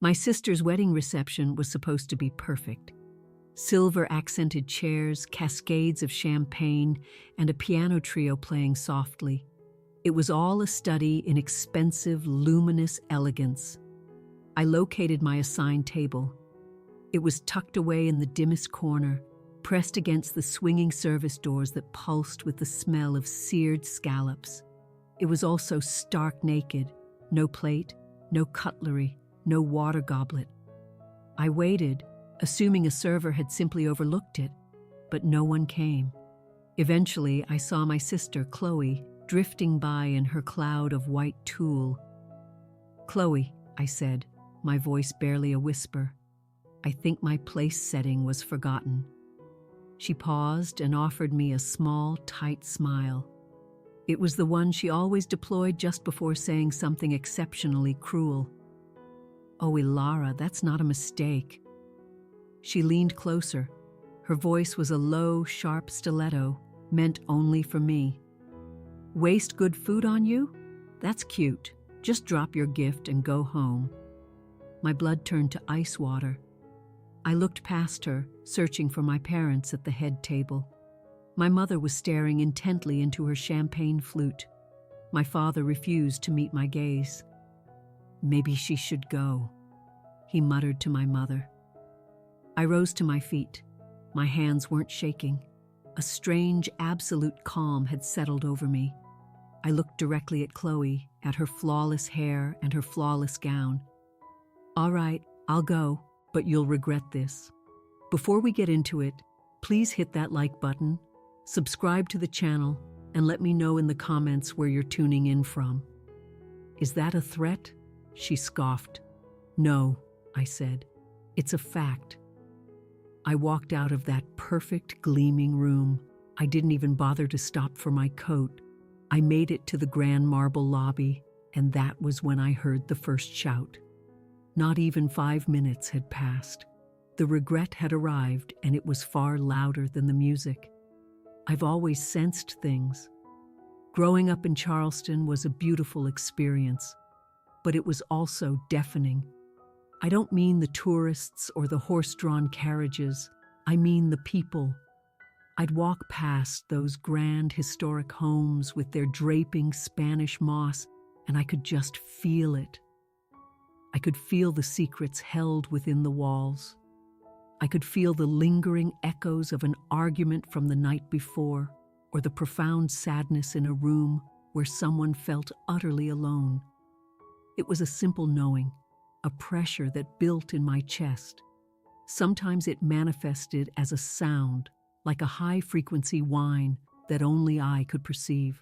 My sister's wedding reception was supposed to be perfect. Silver-accented chairs, cascades of champagne, and a piano trio playing softly. It was all a study in expensive, luminous elegance. I located my assigned table. It was tucked away in the dimmest corner, pressed against the swinging service doors that pulsed with the smell of seared scallops. It was also stark naked, no plate, no cutlery, no water goblet. I waited, assuming a server had simply overlooked it, but no one came. Eventually, I saw my sister, Chloe, drifting by in her cloud of white tulle. "Chloe," I said, my voice barely a whisper. I think my place setting was forgotten. She paused and offered me a small, tight smile. It was the one she always deployed just before saying something exceptionally cruel. "Oh, Ilara, that's not a mistake." She leaned closer. Her voice was a low, sharp stiletto, meant only for me. "Waste good food on you? That's cute. Just drop your gift and go home." My blood turned to ice water. I looked past her, searching for my parents at the head table. My mother was staring intently into her champagne flute. My father refused to meet my gaze. "Maybe she should go," he muttered to my mother. I rose to my feet. My hands weren't shaking. A strange, absolute calm had settled over me. I looked directly at Chloe, at her flawless hair and her flawless gown. "All right, I'll go, but you'll regret this." Before we get into it, please hit that like button, subscribe to the channel, and let me know in the comments where you're tuning in from. "Is that a threat?" she scoffed. "No," I said. "It's a fact." I walked out of that perfect, gleaming room. I didn't even bother to stop for my coat. I made it to the grand marble lobby, and that was when I heard the first shout. Not even 5 minutes had passed. The regret had arrived, and it was far louder than the music. I've always sensed things. Growing up in Charleston was a beautiful experience, but it was also deafening. I don't mean the tourists or the horse-drawn carriages. I mean the people. I'd walk past those grand historic homes with their draping Spanish moss, and I could just feel it. I could feel the secrets held within the walls. I could feel the lingering echoes of an argument from the night before, or the profound sadness in a room where someone felt utterly alone. It was a simple knowing, a pressure that built in my chest. Sometimes it manifested as a sound, like a high-frequency whine that only I could perceive.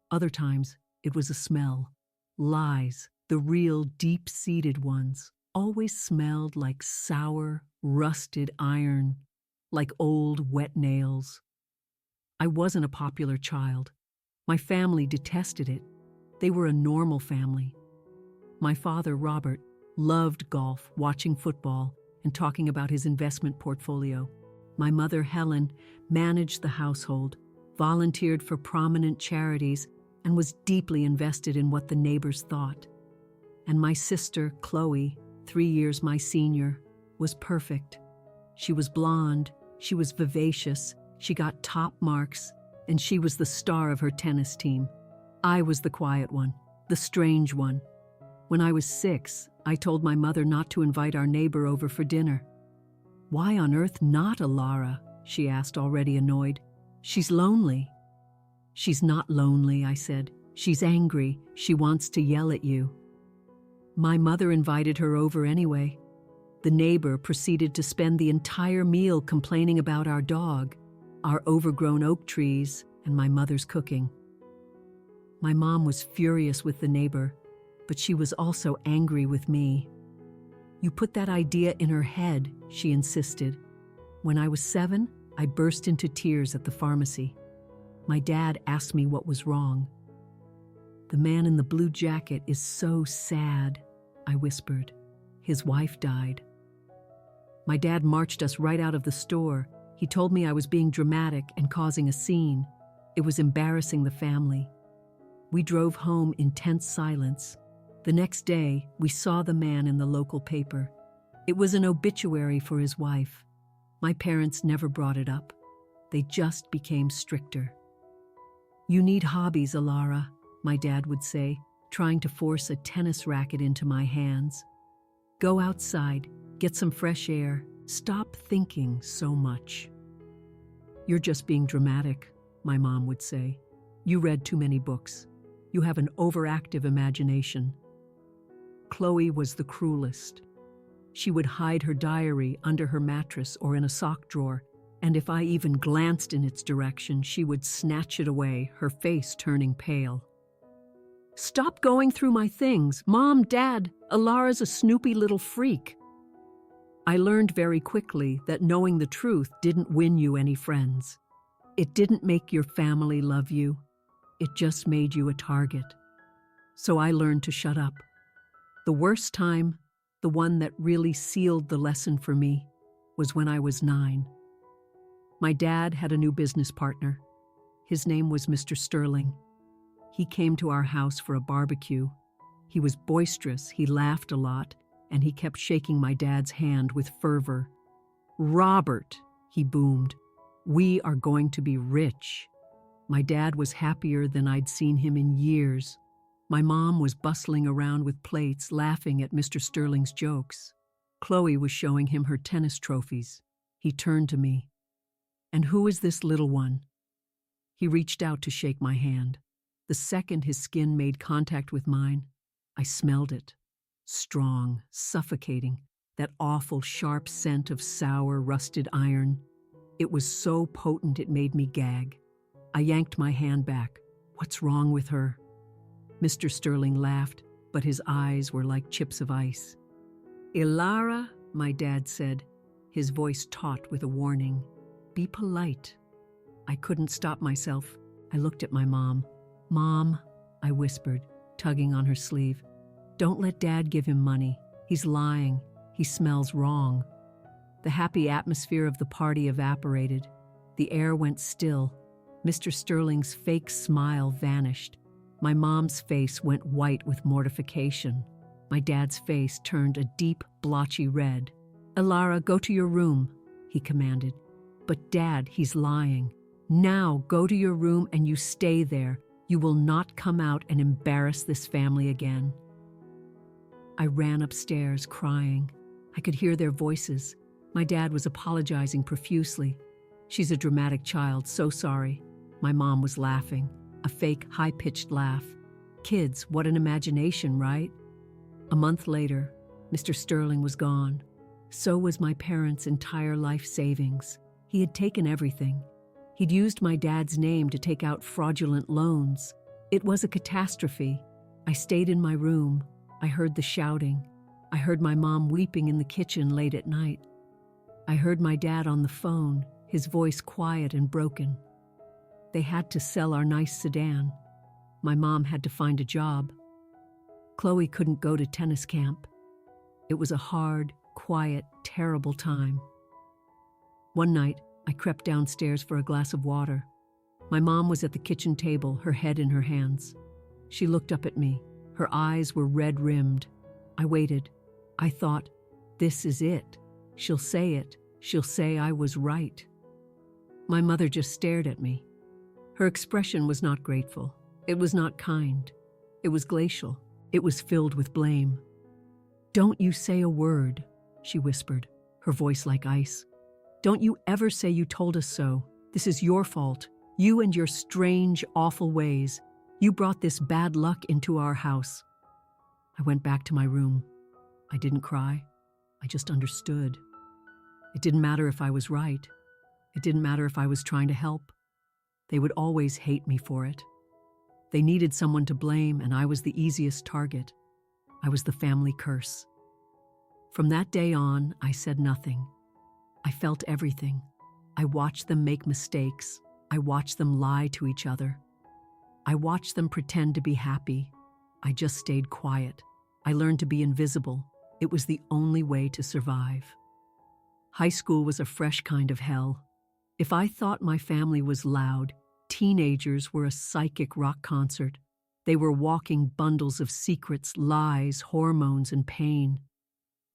Other times, it was a smell. Lies, the real deep-seated ones, always smelled like sour, rusted iron, like old, wet nails. I wasn't a popular child. My family detested it. They were a normal family. My father, Robert, loved golf, watching football, and talking about his investment portfolio. My mother, Helen, managed the household, volunteered for prominent charities, and was deeply invested in what the neighbors thought. And my sister, Chloe, 3 years my senior, was perfect. She was blonde, she was vivacious, she got top marks, and she was the star of her tennis team. I was the quiet one, the strange one. When I was 6, I told my mother not to invite our neighbor over for dinner. "Why on earth not, Ilara?" she asked, already annoyed. "She's lonely." "She's not lonely," I said. "She's angry. She wants to yell at you." My mother invited her over anyway. The neighbor proceeded to spend the entire meal complaining about our dog, our overgrown oak trees, and my mother's cooking. My mom was furious with the neighbor, but she was also angry with me. "You put that idea in her head," she insisted. When I was 7, I burst into tears at the pharmacy. My dad asked me what was wrong. "The man in the blue jacket is so sad," I whispered. "His wife died." My dad marched us right out of the store. He told me I was being dramatic and causing a scene. It was embarrassing the family. We drove home in tense silence. The next day, we saw the man in the local paper. It was an obituary for his wife. My parents never brought it up. They just became stricter. "You need hobbies, Alara," my dad would say, trying to force a tennis racket into my hands. "Go outside, get some fresh air, stop thinking so much." "You're just being dramatic," my mom would say. "You read too many books. You have an overactive imagination." Chloe was the cruelest. She would hide her diary under her mattress or in a sock drawer, and if I even glanced in its direction, she would snatch it away, her face turning pale. "Stop going through my things. Mom, Dad, Alara's a snoopy little freak." I learned very quickly that knowing the truth didn't win you any friends. It didn't make your family love you. It just made you a target. So I learned to shut up. The worst time, the one that really sealed the lesson for me, was when I was 9. My dad had a new business partner. His name was Mr. Sterling. He came to our house for a barbecue. He was boisterous, he laughed a lot, and he kept shaking my dad's hand with fervor. "Robert," he boomed, "we are going to be rich." My dad was happier than I'd seen him in years. My mom was bustling around with plates, laughing at Mr. Sterling's jokes. Chloe was showing him her tennis trophies. He turned to me. "And who is this little one?" He reached out to shake my hand. The second his skin made contact with mine, I smelled it. Strong, suffocating, that awful sharp scent of sour, rusted iron. It was so potent it made me gag. I yanked my hand back. "What's wrong with her?" Mr. Sterling laughed, but his eyes were like chips of ice. "Ilara," my dad said, his voice taut with a warning. "Be polite." I couldn't stop myself. I looked at my mom. "Mom," I whispered, tugging on her sleeve, "don't let Dad give him money. He's lying. He smells wrong." The happy atmosphere of the party evaporated. The air went still. Mr. Sterling's fake smile vanished. My mom's face went white with mortification. My dad's face turned a deep, blotchy red. "Alara, go to your room," he commanded. "But Dad, he's lying. Now go to your room and you stay there. You will not come out and embarrass this family again." I ran upstairs, crying. I could hear their voices. My dad was apologizing profusely. "She's a dramatic child, so sorry." My mom was laughing, a fake, high-pitched laugh. Kids, what an imagination, right? A month later, Mr. Sterling was gone. So was my parents' entire life savings. He had taken everything. He'd used my dad's name to take out fraudulent loans. It was a catastrophe. I stayed in my room. I heard the shouting. I heard my mom weeping in the kitchen late at night. I heard my dad on the phone, his voice quiet and broken. They had to sell our nice sedan. My mom had to find a job. Chloe couldn't go to tennis camp. It was a hard, quiet, terrible time. One night, I crept downstairs for a glass of water. My mom was at the kitchen table, her head in her hands. She looked up at me. Her eyes were red-rimmed. I waited. I thought, this is it. She'll say it. She'll say I was right. My mother just stared at me. Her expression was not grateful. It was not kind. It was glacial. It was filled with blame. "Don't you say a word," she whispered, her voice like ice. "Don't you ever say you told us so. This is your fault. You and your strange, awful ways. You brought this bad luck into our house." I went back to my room. I didn't cry. I just understood. It didn't matter if I was right. It didn't matter if I was trying to help. They would always hate me for it. They needed someone to blame, and I was the easiest target. I was the family curse. From that day on, I said nothing. I felt everything. I watched them make mistakes. I watched them lie to each other. I watched them pretend to be happy. I just stayed quiet. I learned to be invisible. It was the only way to survive. High school was a fresh kind of hell. If I thought my family was loud, teenagers were a psychic rock concert. They were walking bundles of secrets, lies, hormones, and pain.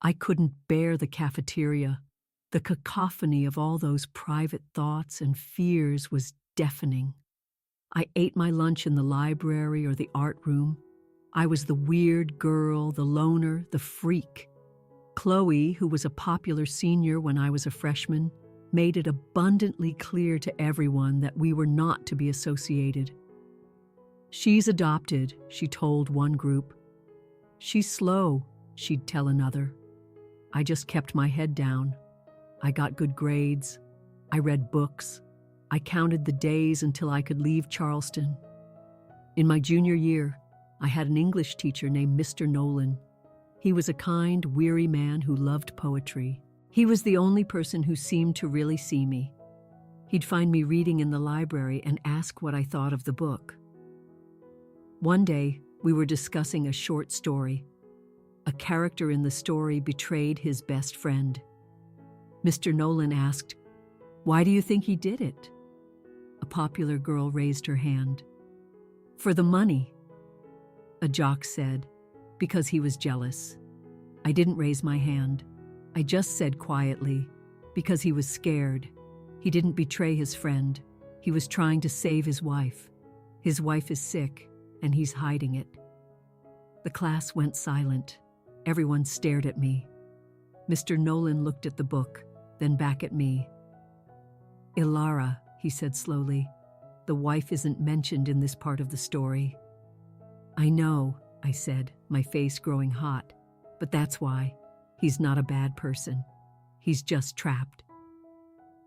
I couldn't bear the cafeteria. The cacophony of all those private thoughts and fears was deafening. I ate my lunch in the library or the art room. I was the weird girl, the loner, the freak. Chloe, who was a popular senior when I was a freshman, made it abundantly clear to everyone that we were not to be associated. "She's adopted," she told one group. "She's slow," she'd tell another. I just kept my head down. I got good grades. I read books. I counted the days until I could leave Charleston. In my junior year, I had an English teacher named Mr. Nolan. He was a kind, weary man who loved poetry. He was the only person who seemed to really see me. He'd find me reading in the library and ask what I thought of the book. One day, we were discussing a short story. A character in the story betrayed his best friend. Mr. Nolan asked, "Why do you think he did it?" A popular girl raised her hand. "For the money." A jock said, "Because he was jealous." I didn't raise my hand. I just said quietly, "Because he was scared. He didn't betray his friend. He was trying to save his wife. His wife is sick, and he's hiding it." The class went silent. Everyone stared at me. Mr. Nolan looked at the book, then back at me. "Ilara," he said slowly, "the wife isn't mentioned in this part of the story." "I know," I said, my face growing hot, "but that's why. He's not a bad person. He's just trapped."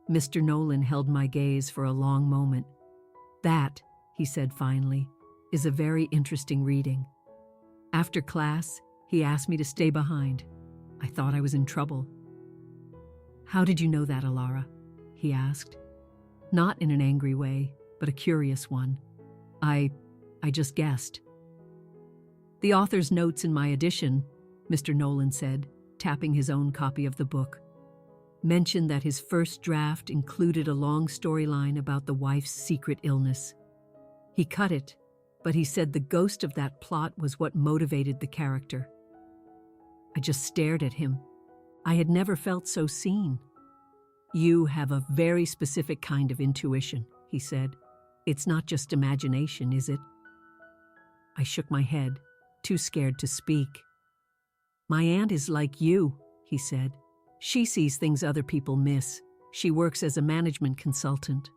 Mr. Nolan held my gaze for a long moment. "That," he said finally, "is a very interesting reading." After class, he asked me to stay behind. I thought I was in trouble. "How did you know that, Ilara?" he asked. Not in an angry way, but a curious one. I just guessed." "The author's notes in my edition," Mr. Nolan said, tapping his own copy of the book, mentioned that his first draft included a long storyline about the wife's secret illness. He cut it, but he said the ghost of that plot was what motivated the character. I just stared at him. I had never felt so seen. "You have a very specific kind of intuition," he said. "It's not just imagination, is it?" I shook my head, too scared to speak. "My aunt is like you," he said. "She sees things other people miss. She works as a management consultant.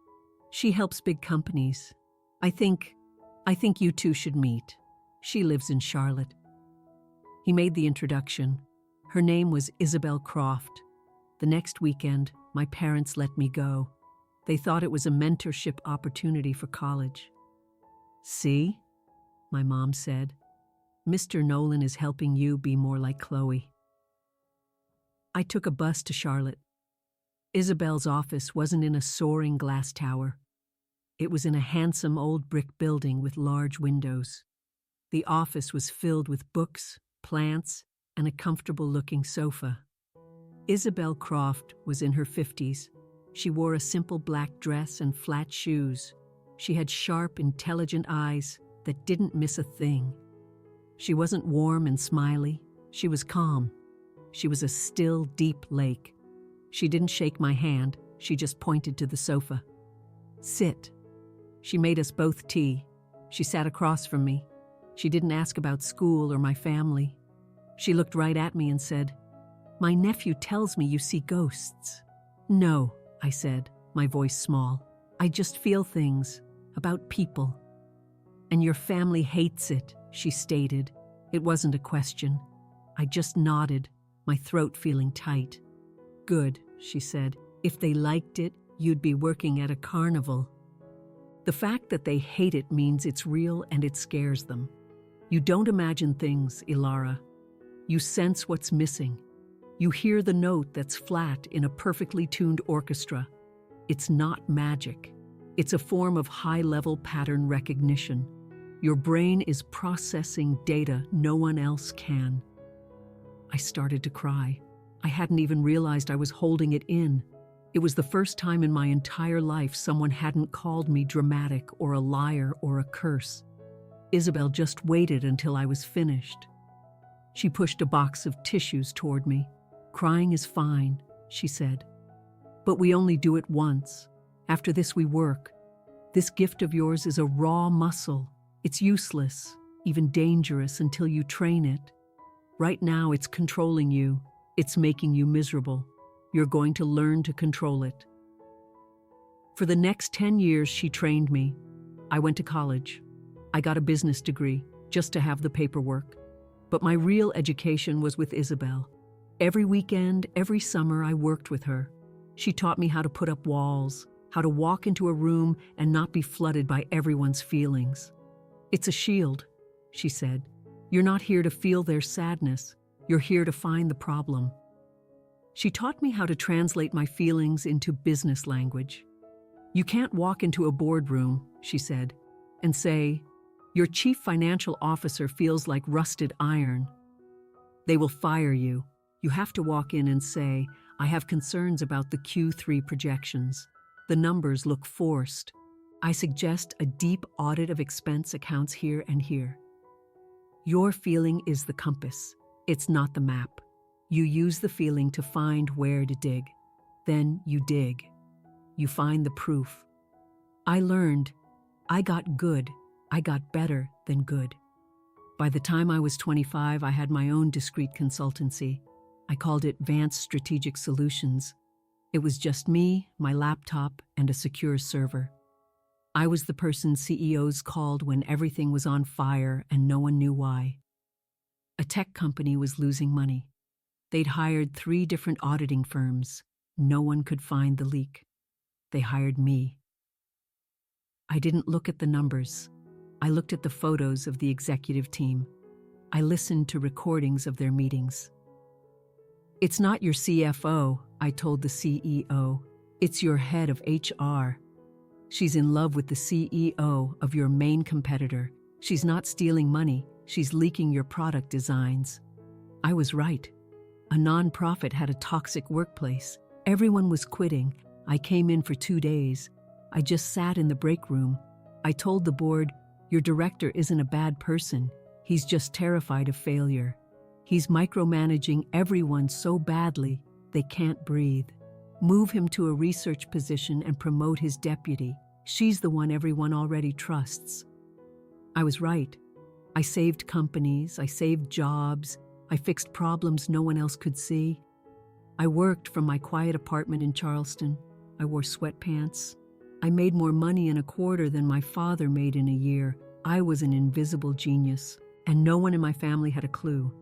She helps big companies. I think you two should meet. She lives in Charlotte." He made the introduction. Her name was Isabel Croft. The next weekend, my parents let me go. They thought it was a mentorship opportunity for college. "See?" my mom said. "Mr. Nolan is helping you be more like Chloe." I took a bus to Charlotte. Isabel's office wasn't in a soaring glass tower. It was in a handsome old brick building with large windows. The office was filled with books, plants, and a comfortable-looking sofa. Isabel Croft was in her 50s. She wore a simple black dress and flat shoes. She had sharp, intelligent eyes that didn't miss a thing. She wasn't warm and smiley. She was calm. She was a still, deep lake. She didn't shake my hand. She just pointed to the sofa. "Sit." She made us both tea. She sat across from me. She didn't ask about school or my family. She looked right at me and said, "My nephew tells me you see ghosts." "No," I said, my voice small. "I just feel things about people." "And your family hates it," she stated. It wasn't a question. I just nodded, my throat feeling tight. "Good," she said. "If they liked it, you'd be working at a carnival." The fact that they hate it means it's real and it scares them. You don't imagine things, Ilara. You sense what's missing. You hear the note that's flat in a perfectly tuned orchestra. It's not magic. It's a form of high-level pattern recognition. Your brain is processing data no one else can. I started to cry. I hadn't even realized I was holding it in. It was the first time in my entire life someone hadn't called me dramatic or a liar or a curse. Isabel just waited until I was finished. She pushed a box of tissues toward me. Crying is fine, she said. But we only do it once. After this we work. This gift of yours is a raw muscle. It's useless, even dangerous until you train it. Right now it's controlling you. It's making you miserable. You're going to learn to control it. For the next 10 years she trained me. I went to college. I got a business degree just to have the paperwork. But my real education was with Isabel. Every weekend, every summer, I worked with her. She taught me how to put up walls, how to walk into a room and not be flooded by everyone's feelings. It's a shield, she said. You're not here to feel their sadness. You're here to find the problem. She taught me how to translate my feelings into business language. You can't walk into a boardroom, she said, and say, your chief financial officer feels like rusted iron. They will fire you. You have to walk in and say, I have concerns about the Q3 projections. The numbers look forced. I suggest a deep audit of expense accounts here and here. Your feeling is the compass. It's not the map. You use the feeling to find where to dig. Then you dig. You find the proof. I learned. I got good. I got better than good. By the time I was 25, I had my own discrete consultancy. I called it Vance Strategic Solutions. It was just me, my laptop, and a secure server. I was the person CEOs called when everything was on fire and no one knew why. A tech company was losing money. They'd hired 3 different auditing firms. No one could find the leak. They hired me. I didn't look at the numbers. I looked at the photos of the executive team. I listened to recordings of their meetings. It's not your CFO, I told the CEO. It's your head of HR. She's in love with the CEO of your main competitor. She's not stealing money. She's leaking your product designs. I was right. A nonprofit had a toxic workplace. Everyone was quitting. I came in for 2 days. I just sat in the break room. I told the board, your director isn't a bad person. He's just terrified of failure. He's micromanaging everyone so badly they can't breathe. Move him to a research position and promote his deputy. She's the one everyone already trusts. I was right. I saved companies, I saved jobs, I fixed problems no one else could see. I worked from my quiet apartment in Charleston. I wore sweatpants. I made more money in a quarter than my father made in a year. I was an invisible genius, and no one in my family had a clue.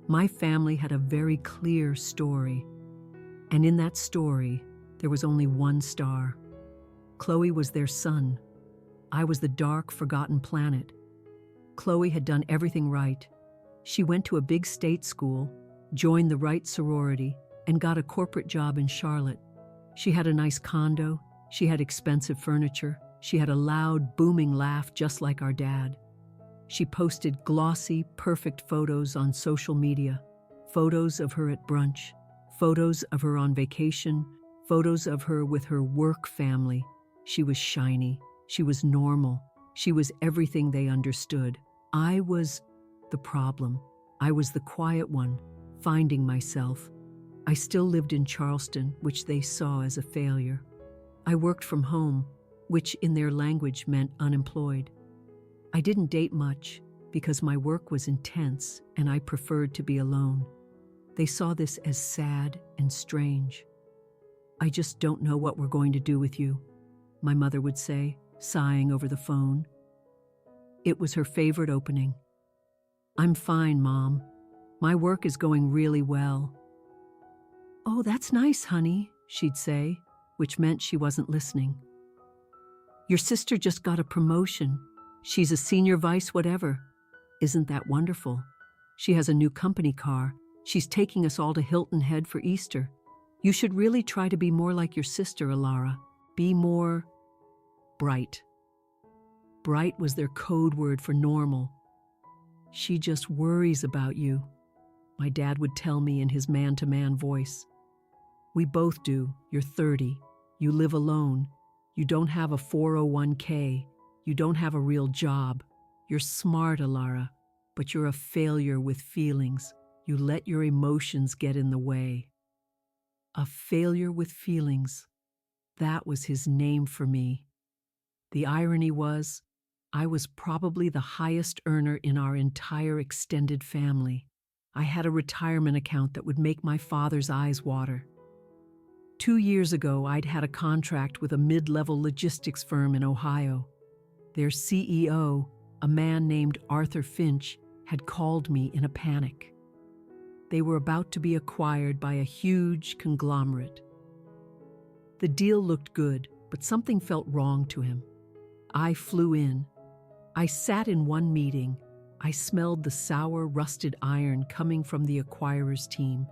My family had a very clear story. And in that story, there was only one star. Chloe was their sun. I was the dark, forgotten planet. Chloe had done everything right. She went to a big state school, joined the right sorority, and got a corporate job in Charlotte. She had a nice condo. She had expensive furniture. She had a loud, booming laugh just like our dad. She posted glossy, perfect photos on social media. Photos of her at brunch. Photos of her on vacation. Photos of her with her work family. She was shiny. She was normal. She was everything they understood. I was the problem. I was the quiet one, finding myself. I still lived in Charleston, which they saw as a failure. I worked from home, which in their language meant unemployed. I didn't date much because my work was intense and I preferred to be alone. They saw this as sad and strange. I just don't know what we're going to do with you, my mother would say, sighing over the phone. It was her favorite opening. I'm fine, Mom. My work is going really well. Oh, that's nice, honey, she'd say, which meant she wasn't listening. Your sister just got a promotion. She's a senior vice whatever. Isn't that wonderful? She has a new company car. She's taking us all to Hilton Head for Easter. You should really try to be more like your sister, Alara. Be more bright. Bright was their code word for normal. She just worries about you, my dad would tell me in his man-to-man voice. We both do. You're 30. You live alone. You don't have a 401k. You don't have a real job. You're smart, Alara, but you're a failure with feelings. You let your emotions get in the way. A failure with feelings. That was his name for me. The irony was, I was probably the highest earner in our entire extended family. I had a retirement account that would make my father's eyes water. 2 years ago, I'd had a contract with a mid-level logistics firm in Ohio. Their CEO, a man named Arthur Finch, had called me in a panic. They were about to be acquired by a huge conglomerate. The deal looked good, but something felt wrong to him. I flew in. I sat in one meeting. I smelled the sour, rusted iron coming from the acquirer's team.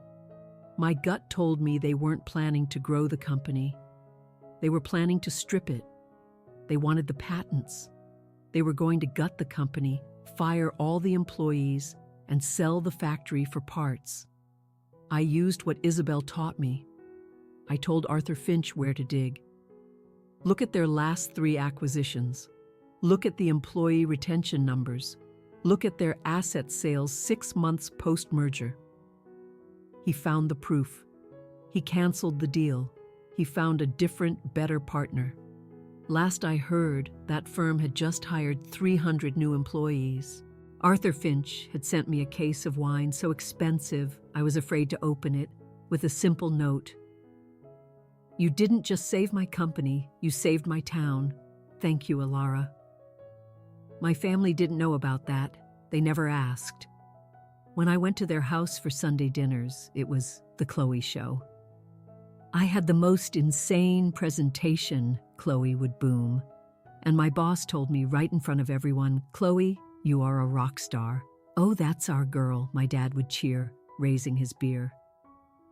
My gut told me they weren't planning to grow the company. They were planning to strip it. They wanted the patents. They were going to gut the company, fire all the employees, and sell the factory for parts. I used what Isabel taught me. I told Arthur Finch where to dig. Look at their last 3 acquisitions. Look at the employee retention numbers. Look at their asset sales 6 months post-merger. He found the proof. He canceled the deal. He found a different, better partner. Last I heard, that firm had just hired 300 new employees. Arthur Finch had sent me a case of wine so expensive I was afraid to open it, with a simple note. You didn't just save my company, you saved my town. Thank you, Alara. My family didn't know about that. They never asked. When I went to their house for Sunday dinners, it was the Chloe show. I had the most insane presentation, Chloe would boom. And my boss told me right in front of everyone, Chloe, you are a rock star. Oh, that's our girl, my dad would cheer, raising his beer.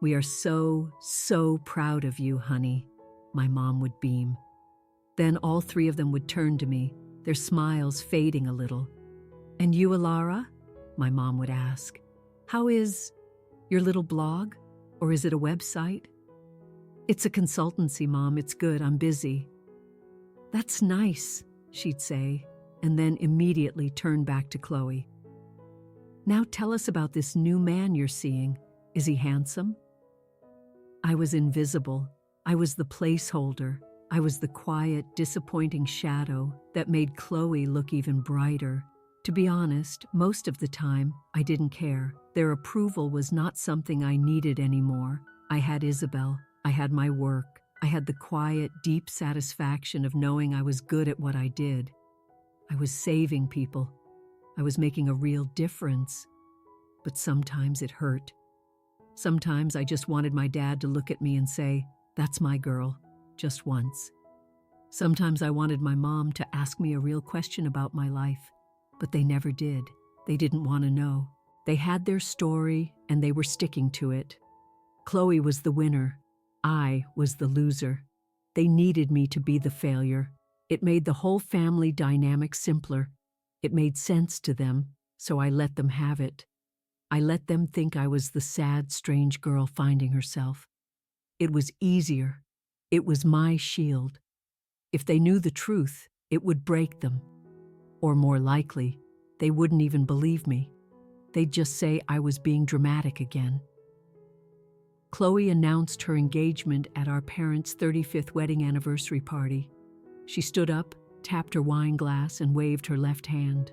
We are so proud of you, honey, my mom would beam. Then all 3 of them would turn to me, their smiles fading a little. And you, Alara? My mom would ask. How is your little blog? Or is it a website? It's a consultancy, Mom. It's good. I'm busy. That's nice, she'd say, and then immediately turn back to Chloe. Now tell us about this new man you're seeing. Is he handsome? I was invisible. I was the placeholder. I was the quiet, disappointing shadow that made Chloe look even brighter. To be honest, most of the time, I didn't care. Their approval was not something I needed anymore. I had Isabel. I had my work. I had the quiet, deep satisfaction of knowing I was good at what I did. I was saving people. I was making a real difference. But sometimes it hurt. Sometimes I just wanted my dad to look at me and say, "That's my girl," just once. Sometimes I wanted my mom to ask me a real question about my life. But they never did. They didn't want to know. They had their story, and they were sticking to it. Chloe was the winner. I was the loser. They needed me to be the failure. It made the whole family dynamic simpler. It made sense to them, so I let them have it. I let them think I was the sad, strange girl finding herself. It was easier. It was my shield. If they knew the truth, it would break them. Or more likely, they wouldn't even believe me. They'd just say I was being dramatic again. Chloe announced her engagement at our parents' 35th wedding anniversary party. She stood up, tapped her wine glass, and waved her left hand.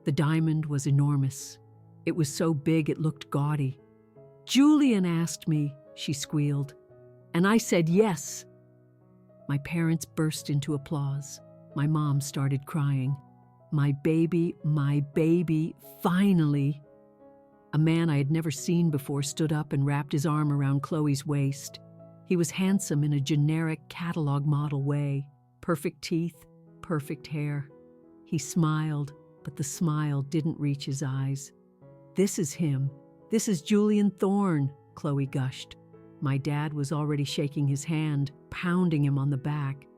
The diamond was enormous. It was so big it looked gaudy. "Julian asked me," she squealed, and I said yes. My parents burst into applause. My mom started crying. My baby, finally. A man I had never seen before stood up and wrapped his arm around Chloe's waist. He was handsome in a generic catalog model way. Perfect teeth, perfect hair. He smiled, but the smile didn't reach his eyes. "This is him. This is Julian Thorne," Chloe gushed. My dad was already shaking his hand, pounding him on the back.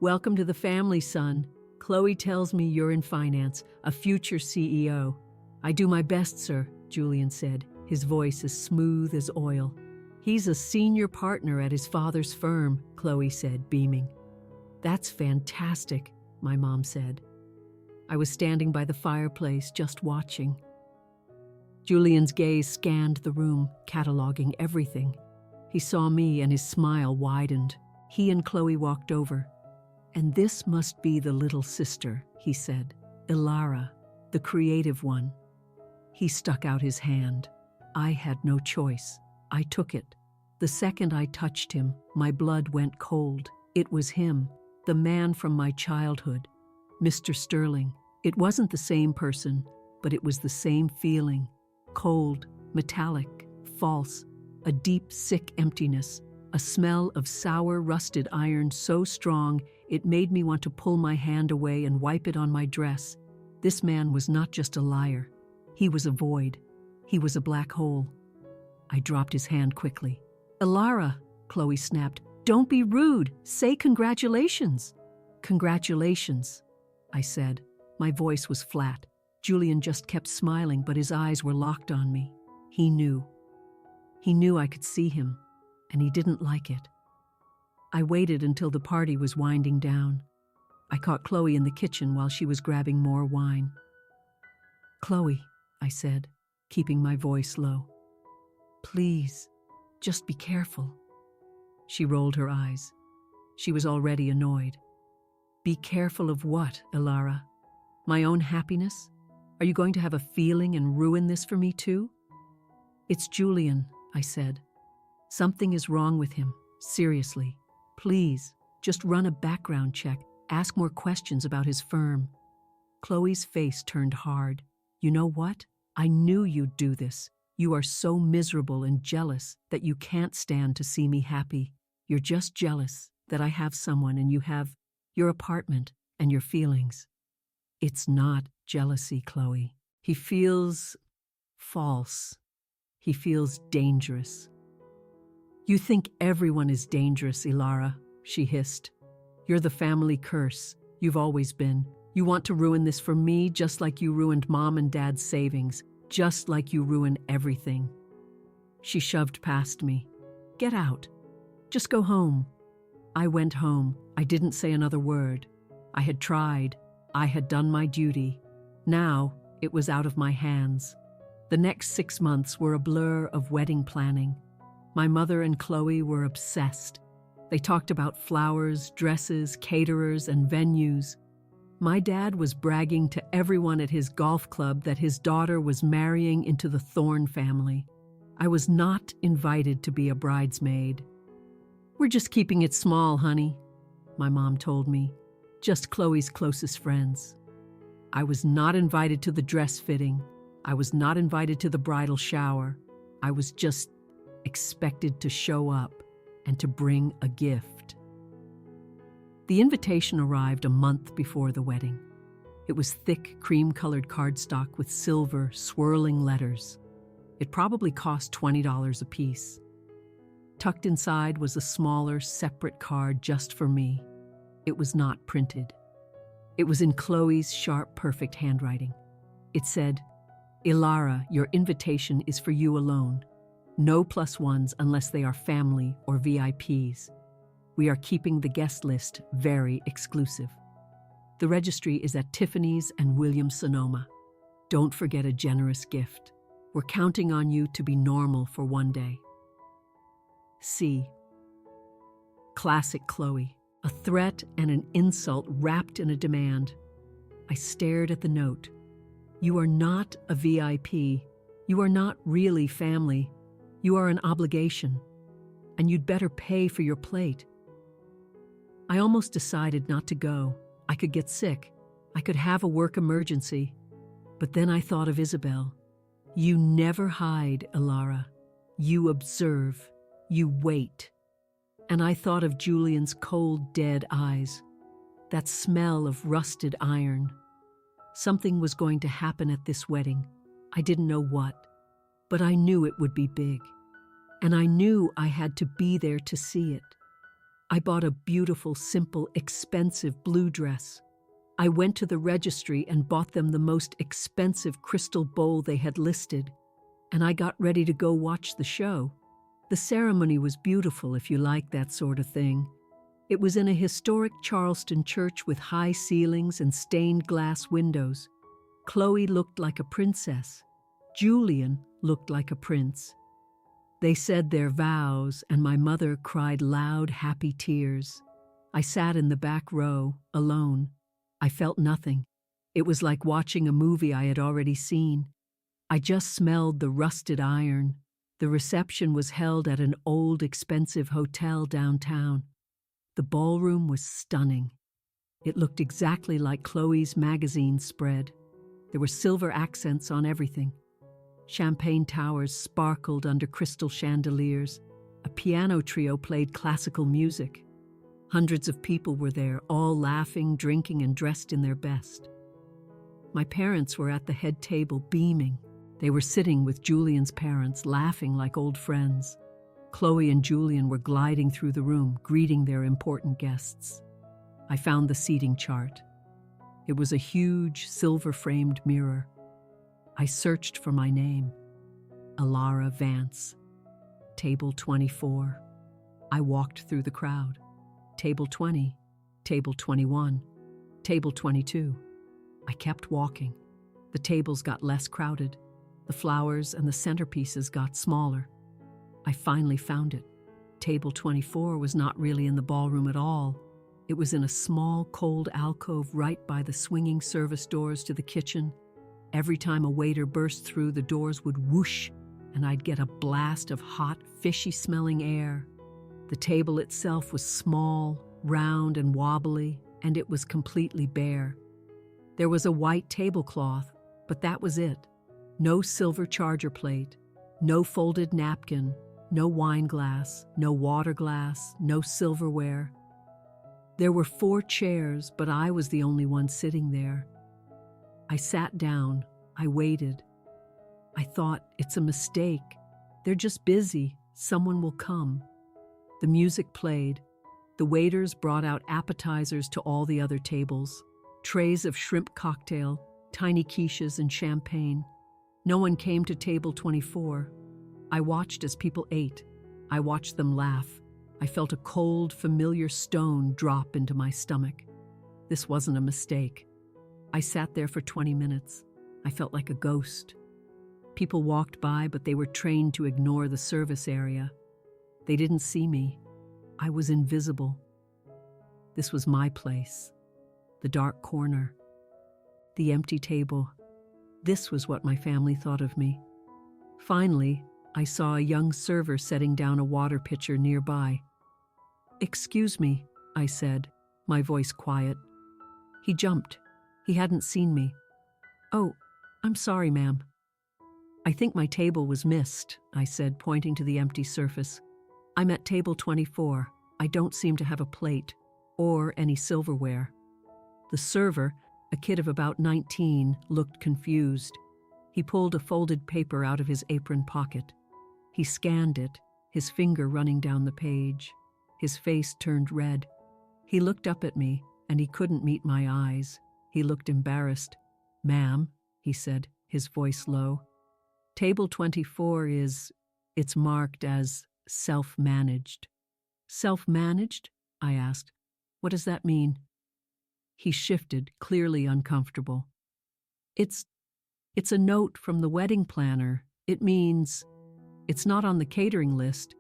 "Welcome to the family, son. Chloe tells me you're in finance, a future CEO. I do my best, sir," Julian said, his voice as smooth as oil. "He's a senior partner at his father's firm," Chloe said, beaming. "That's fantastic," my mom said. I was standing by the fireplace, just watching. Julian's gaze scanned the room, cataloging everything. He saw me and his smile widened. He and Chloe walked over. "And this must be the little sister," he said. "Ilara, the creative one." He stuck out his hand. I had no choice. I took it. The second I touched him, my blood went cold. It was him, the man from my childhood, Mr. Sterling. It wasn't the same person, but it was the same feeling. Cold, metallic, false, a deep, sick emptiness, a smell of sour, rusted iron so strong it made me want to pull my hand away and wipe it on my dress. This man was not just a liar. He was a void. He was a black hole. I dropped his hand quickly. "Ilara," Chloe snapped, "don't be rude. Say congratulations." "Congratulations," I said. My voice was flat. Julian just kept smiling, but his eyes were locked on me. He knew. He knew I could see him, and he didn't like it. I waited until the party was winding down. I caught Chloe in the kitchen while she was grabbing more wine. "Chloe," I said, keeping my voice low, "please, just be careful." She rolled her eyes. She was already annoyed. "Be careful of what, Ilara? My own happiness? Are you going to have a feeling and ruin this for me too?" "It's Julian," I said. "Something is wrong with him, seriously. Please, just run a background check. Ask more questions about his firm." Chloe's face turned hard. "You know what? I knew you'd do this. You are so miserable and jealous that you can't stand to see me happy. You're just jealous that I have someone and you have your apartment and your feelings." "It's not jealousy, Chloe. He feels false. He feels dangerous." "You think everyone is dangerous, Ilara," she hissed. "You're the family curse. You've always been. You want to ruin this for me just like you ruined Mom and Dad's savings, just like you ruin everything." She shoved past me. "Get out. Just go home." I went home. I didn't say another word. I had tried. I had done my duty. Now it was out of my hands. The next 6 months were a blur of wedding planning. My mother and Chloe were obsessed. They talked about flowers, dresses, caterers, and venues. My dad was bragging to everyone at his golf club that his daughter was marrying into the Thorne family. I was not invited to be a bridesmaid. "We're just keeping it small, honey," my mom told me. "Just Chloe's closest friends." I was not invited to the dress fitting. I was not invited to the bridal shower. I was just expected to show up and to bring a gift. The invitation arrived a month before the wedding. It was thick, cream-colored cardstock with silver, swirling letters. It probably cost $20 apiece. Tucked inside was a smaller, separate card just for me. It was not printed. It was in Chloe's sharp, perfect handwriting. It said, "Ilara, your invitation is for you alone. No +1s unless they are family or VIPs. We are keeping the guest list very exclusive. The registry is at Tiffany's and Williams-Sonoma. Don't forget a generous gift. We're counting on you to be normal for one day." C. Classic Chloe. A threat and an insult wrapped in a demand. I stared at the note. "You are not a VIP. You are not really family. You are an obligation. And you'd better pay for your plate." I almost decided not to go. I could get sick. I could have a work emergency. But then I thought of Isabel. "You never hide, Ilara. You observe. You wait." And I thought of Julian's cold, dead eyes. That smell of rusted iron. Something was going to happen at this wedding. I didn't know what. But I knew it would be big. And I knew I had to be there to see it. I bought a beautiful, simple, expensive blue dress. I went to the registry and bought them the most expensive crystal bowl they had listed. And I got ready to go watch the show. The ceremony was beautiful if you like that sort of thing. It was in a historic Charleston church with high ceilings and stained glass windows. Chloe looked like a princess. Julian looked like a prince. They said their vows, and my mother cried loud, happy tears. I sat in the back row, alone. I felt nothing. It was like watching a movie I had already seen. I just smelled the rusted iron. The reception was held at an old, expensive hotel downtown. The ballroom was stunning. It looked exactly like Chloe's magazine spread. There were silver accents on everything. Champagne towers sparkled under crystal chandeliers. A piano trio played classical music. Hundreds of people were there, all laughing, drinking, and dressed in their best. My parents were at the head table, beaming. They were sitting with Julian's parents, laughing like old friends. Chloe and Julian were gliding through the room, greeting their important guests. I found the seating chart. It was a huge, silver-framed mirror. I searched for my name. Alara Vance. Table 24. I walked through the crowd. Table 20. Table 21. Table 22. I kept walking. The tables got less crowded. The flowers and the centerpieces got smaller. I finally found it. Table 24 was not really in the ballroom at all. It was in a small, cold alcove right by the swinging service doors to the kitchen. Every time a waiter burst through, the doors would whoosh, and I'd get a blast of hot, fishy-smelling air. The table itself was small, round, and wobbly, and it was completely bare. There was a white tablecloth, but that was it. No silver charger plate, no folded napkin, no wine glass, no water glass, no silverware. There were 4 chairs, but I was the only one sitting there. I sat down. I waited. I thought, it's a mistake. They're just busy. Someone will come. The music played. The waiters brought out appetizers to all the other tables. Trays of shrimp cocktail, tiny quiches, and champagne. No one came to table 24. I watched as people ate. I watched them laugh. I felt a cold, familiar stone drop into my stomach. This wasn't a mistake. I sat there for 20 minutes. I felt like a ghost. People walked by, but they were trained to ignore the service area. They didn't see me. I was invisible. This was my place. The dark corner. The empty table. This was what my family thought of me. Finally, I saw a young server setting down a water pitcher nearby. "Excuse me," I said, my voice quiet. He jumped. He hadn't seen me. "Oh, I'm sorry, ma'am." "I think my table was missed," I said, pointing to the empty surface. "I'm at table 24. I don't seem to have a plate or any silverware." The server, a kid of about 19, looked confused. He pulled a folded paper out of his apron pocket. He scanned it, his finger running down the page. His face turned red. He looked up at me, and he couldn't meet my eyes. He looked embarrassed. "Ma'am," he said, his voice low. "Table 24 it's marked as self-managed." "Self-managed?" I asked. "What does that mean?" He shifted, clearly uncomfortable. It's a note from the wedding planner. It means it's not on the catering list.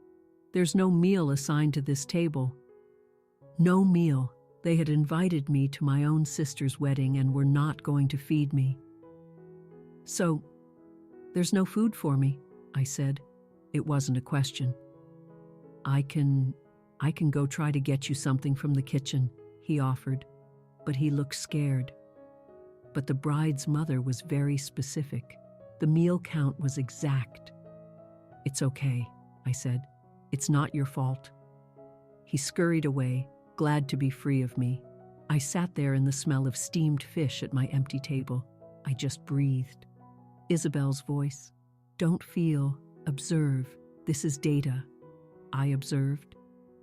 There's no meal assigned to this table." No meal. They had invited me to my own sister's wedding and were not going to feed me. "So, there's no food for me," I said. It wasn't a question. I can go try to get you something from the kitchen," he offered, but he looked scared. But the bride's mother was very specific. The meal count was exact. "It's okay," I said. "It's not your fault." He scurried away, glad to be free of me. I sat there in the smell of steamed fish at my empty table. I just breathed. Isabel's voice. "Don't feel, observe. This is data." I observed.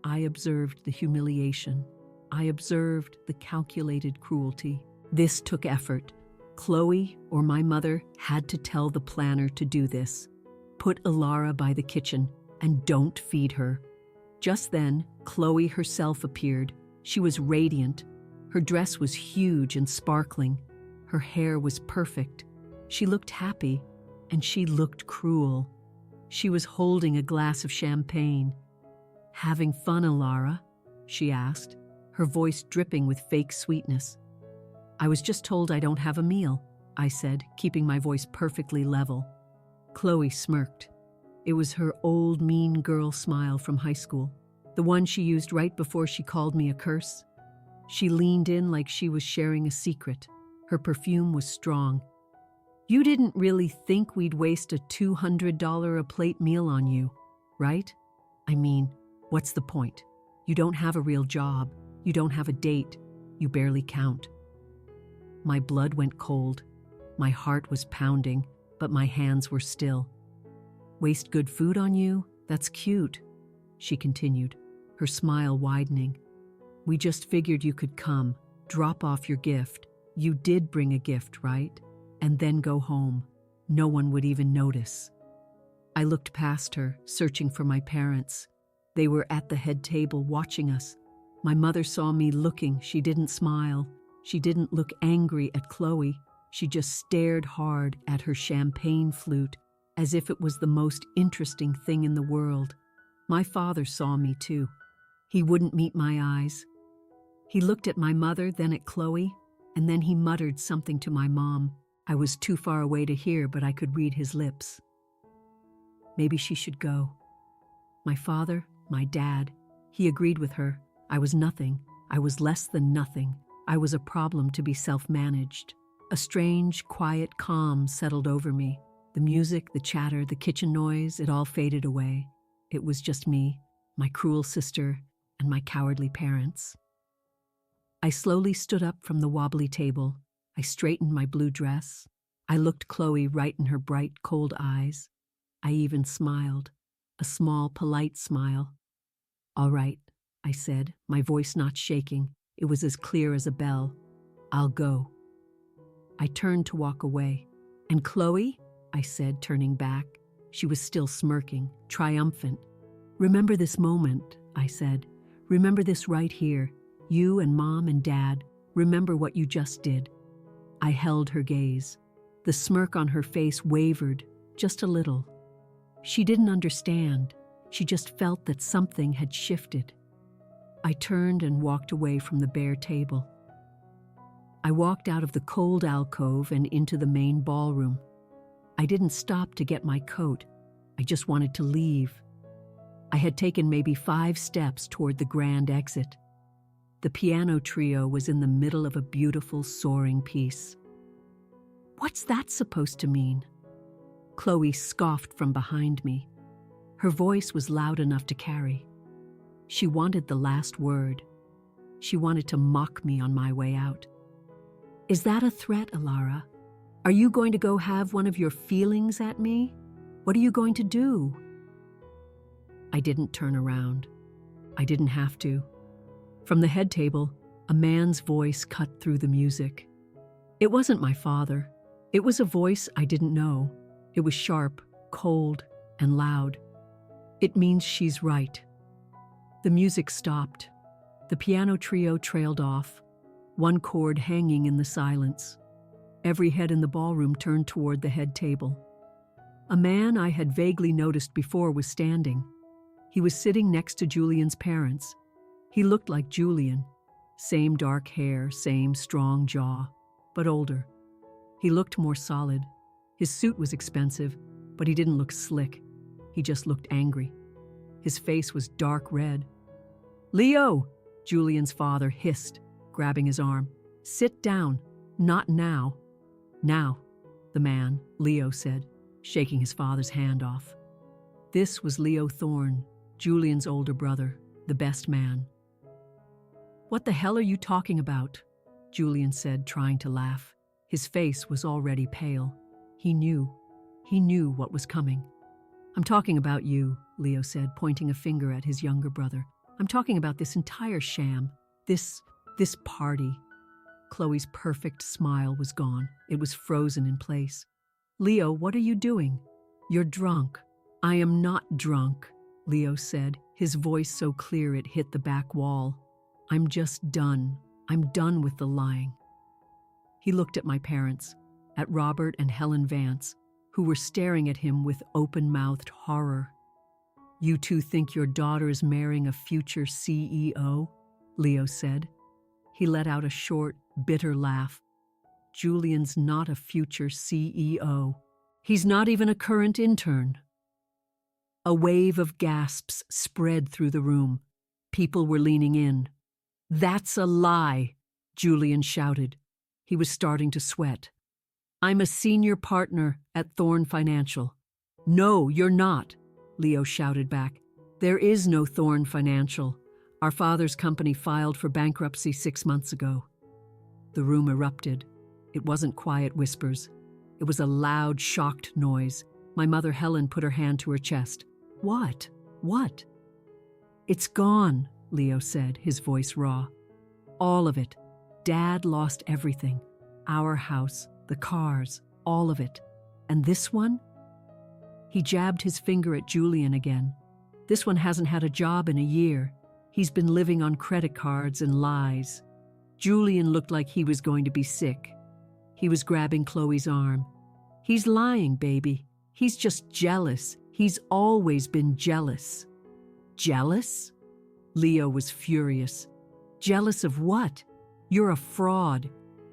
I observed the humiliation. I observed the calculated cruelty. This took effort. Chloe or my mother had to tell the planner to do this. Put Alara by the kitchen and don't feed her. Just then, Chloe herself appeared. She was radiant. Her dress was huge and sparkling. Her hair was perfect. She looked happy, and she looked cruel. She was holding a glass of champagne. "Having fun, Alara?" she asked, her voice dripping with fake sweetness. "I was just told I don't have a meal," I said, keeping my voice perfectly level. Chloe smirked. It was her old mean girl smile from high school, the one she used right before she called me a curse. She leaned in like she was sharing a secret. Her perfume was strong. "You didn't really think we'd waste a $200 a plate meal on you, right? I mean, what's the point? You don't have a real job. You don't have a date. You barely count." My blood went cold. My heart was pounding, but my hands were still. "Waste good food on you? That's cute," she continued, her smile widening. "We just figured you could come, drop off your gift. You did bring a gift, right? And then go home. No one would even notice." I looked past her, searching for my parents. They were at the head table watching us. My mother saw me looking. She didn't smile. She didn't look angry at Chloe. She just stared hard at her champagne flute, as if it was the most interesting thing in the world. My father saw me too. He wouldn't meet my eyes. He looked at my mother, then at Chloe, and then he muttered something to my mom. I was too far away to hear, but I could read his lips. Maybe she should go. My father, my dad, he agreed with her. I was nothing. I was less than nothing. I was a problem to be self-managed. A strange, quiet calm settled over me. The music, the chatter, the kitchen noise, it all faded away. It was just me, my cruel sister, and my cowardly parents. I slowly stood up from the wobbly table. I straightened my blue dress. I looked Chloe right in her bright, cold eyes. I even smiled, a small, polite smile. "All right," I said, my voice not shaking. It was as clear as a bell. "I'll go." I turned to walk away. "And Chloe?" I said, turning back. She was still smirking, triumphant. "Remember this moment," I said. "Remember this right here. You and Mom and Dad, remember what you just did." I held her gaze. The smirk on her face wavered, just a little. She didn't understand. She just felt that something had shifted. I turned and walked away from the bare table. I walked out of the cold alcove and into the main ballroom. I didn't stop to get my coat. I just wanted to leave. I had taken maybe 5 steps toward the grand exit. The piano trio was in the middle of a beautiful, soaring piece. "What's that supposed to mean?" Chloe scoffed from behind me. Her voice was loud enough to carry. She wanted the last word. She wanted to mock me on my way out. "Is that a threat, Alara? Are you going to go have one of your feelings at me? What are you going to do?" I didn't turn around. I didn't have to. From the head table, a man's voice cut through the music. It wasn't my father. It was a voice I didn't know. It was sharp, cold, and loud. "It means she's right." The music stopped. The piano trio trailed off, one chord hanging in the silence. Every head in the ballroom turned toward the head table. A man I had vaguely noticed before was standing. He was sitting next to Julian's parents. He looked like Julian. Same dark hair, same strong jaw, but older. He looked more solid. His suit was expensive, but he didn't look slick. He just looked angry. His face was dark red. "Leo!" Julian's father hissed, grabbing his arm. "Sit down. Not now." "Now," the man, Leo said, shaking his father's hand off. This was Leo Thorne, Julian's older brother, the best man. "What the hell are you talking about?" Julian said, trying to laugh. His face was already pale. He knew what was coming. "I'm talking about you," Leo said, pointing a finger at his younger brother. "I'm talking about this entire sham, this party." Chloe's perfect smile was gone. It was frozen in place. "Leo, what are you doing?" "You're drunk." "I am not drunk," Leo said. his voice so clear it hit the back wall. I'm just done. I'm done with the lying. He looked at my parents, at Robert and Helen Vance, who were staring at him with open-mouthed horror. You two think your daughter is marrying a future CEO? Leo said. He let out a short, bitter laugh. Julian's not a future CEO. He's not even a current intern. A wave of gasps spread through the room. People were leaning in. That's a lie, Julian shouted. He was starting to sweat. I'm a senior partner at Thorn Financial. No, you're not, Leo shouted back. There is no Thorn Financial. Our father's company filed for bankruptcy 6 months ago. The room erupted. It wasn't quiet whispers. It was a loud, shocked noise. My mother Helen put her hand to her chest. What? What? It's gone, Leo said, his voice raw. All of it. Dad lost everything. Our house, the cars, all of it. And this one? He jabbed his finger at Julian again. This one hasn't had a job in a year. He's been living on credit cards and lies. Julian looked like he was going to be sick. He was grabbing Chloe's arm. He's lying, baby. He's just jealous. He's always been jealous. Jealous? Leo was furious. Jealous of what? You're a fraud.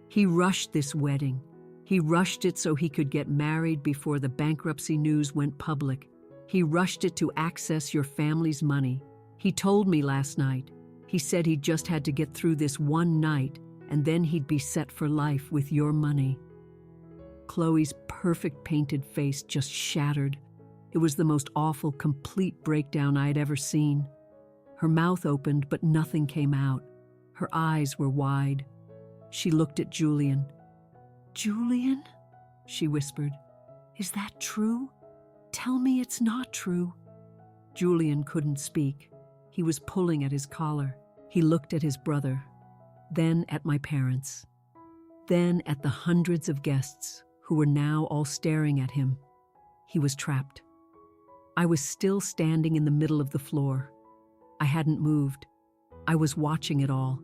He rushed this wedding. He rushed it so he could get married before the bankruptcy news went public. He rushed it to access your family's money. He told me last night. He said he just had to get through this one night, and then he'd be set for life with your money. Chloe's perfect painted face just shattered. It was the most awful, complete breakdown I'd ever seen. Her mouth opened, but nothing came out. Her eyes were wide. She looked at Julian. Julian? She whispered. Is that true? Tell me it's not true. Julian couldn't speak. He was pulling at his collar. He looked at his brother, then at my parents, then at the hundreds of guests who were now all staring at him. He was trapped. I was still standing in the middle of the floor. I hadn't moved. I was watching it all.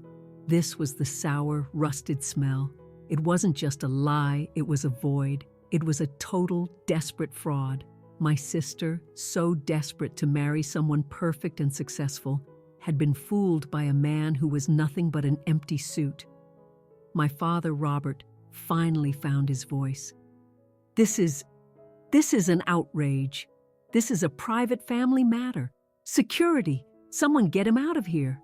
This was the sour, rusted smell. It wasn't just a lie, it was a void. It was a total, desperate fraud. My sister, so desperate to marry someone perfect and successful, had been fooled by a man who was nothing but an empty suit. My father, Robert, finally found his voice. This is an outrage. This is a private family matter. Security! Someone get him out of here.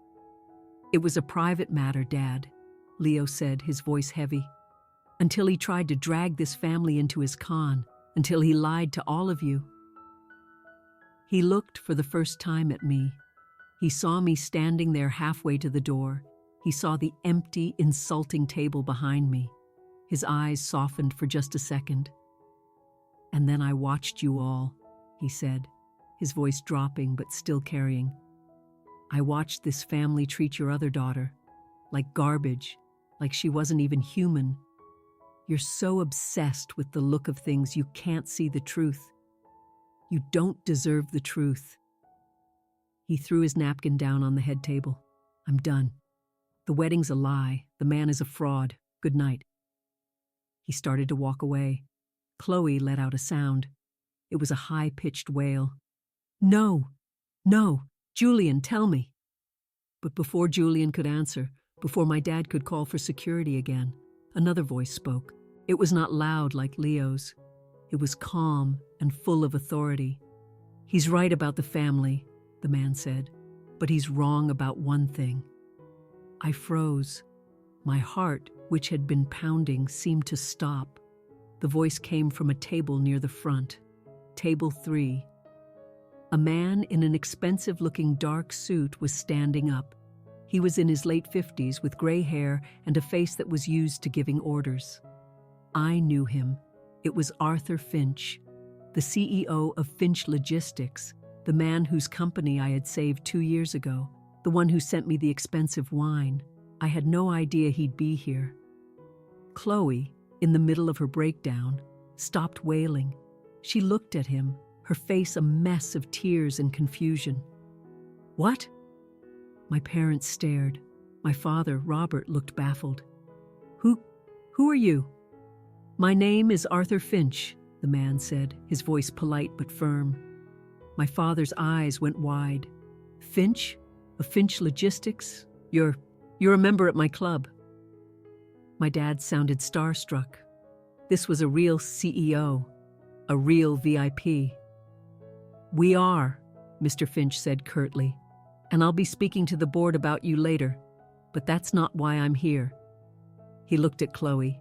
It was a private matter, Dad, Leo said, his voice heavy. Until he tried to drag this family into his con, until he lied to all of you. He looked for the first time at me. He saw me standing there halfway to the door. He saw the empty, insulting table behind me. His eyes softened for just a second. And then I watched you all, he said, his voice dropping but still carrying. I watched this family treat your other daughter like garbage, like she wasn't even human. You're so obsessed with the look of things you can't see the truth. You don't deserve the truth. He threw his napkin down on the head table. I'm done. The wedding's a lie. The man is a fraud. Good night. He started to walk away. Chloe let out a sound. It was a high-pitched wail. No, no, Julian, tell me. But before Julian could answer, before my dad could call for security again, another voice spoke. It was not loud like Leo's. It was calm and full of authority. He's right about the family, the man said, but he's wrong about one thing. I froze. My heart, which had been pounding, seemed to stop. The voice came from a table near the front. Table 3. A man in an expensive-looking dark suit was standing up. He was in his late 50s with gray hair and a face that was used to giving orders. I knew him. It was Arthur Finch, the CEO of Finch Logistics, the man whose company I had saved 2 years ago, the one who sent me the expensive wine. I had no idea he'd be here. Chloe, in the middle of her breakdown, stopped wailing. She looked at him, her face a mess of tears and confusion. What? My parents stared. My father, Robert, looked baffled. Who are you? My name is Arthur Finch, the man said, his voice polite but firm. My father's eyes went wide. Finch? Of Finch Logistics? You're a member at my club. My dad sounded starstruck. This was a real CEO, a real VIP. We are, Mr. Finch said curtly, and I'll be speaking to the board about you later, but that's not why I'm here. He looked at Chloe.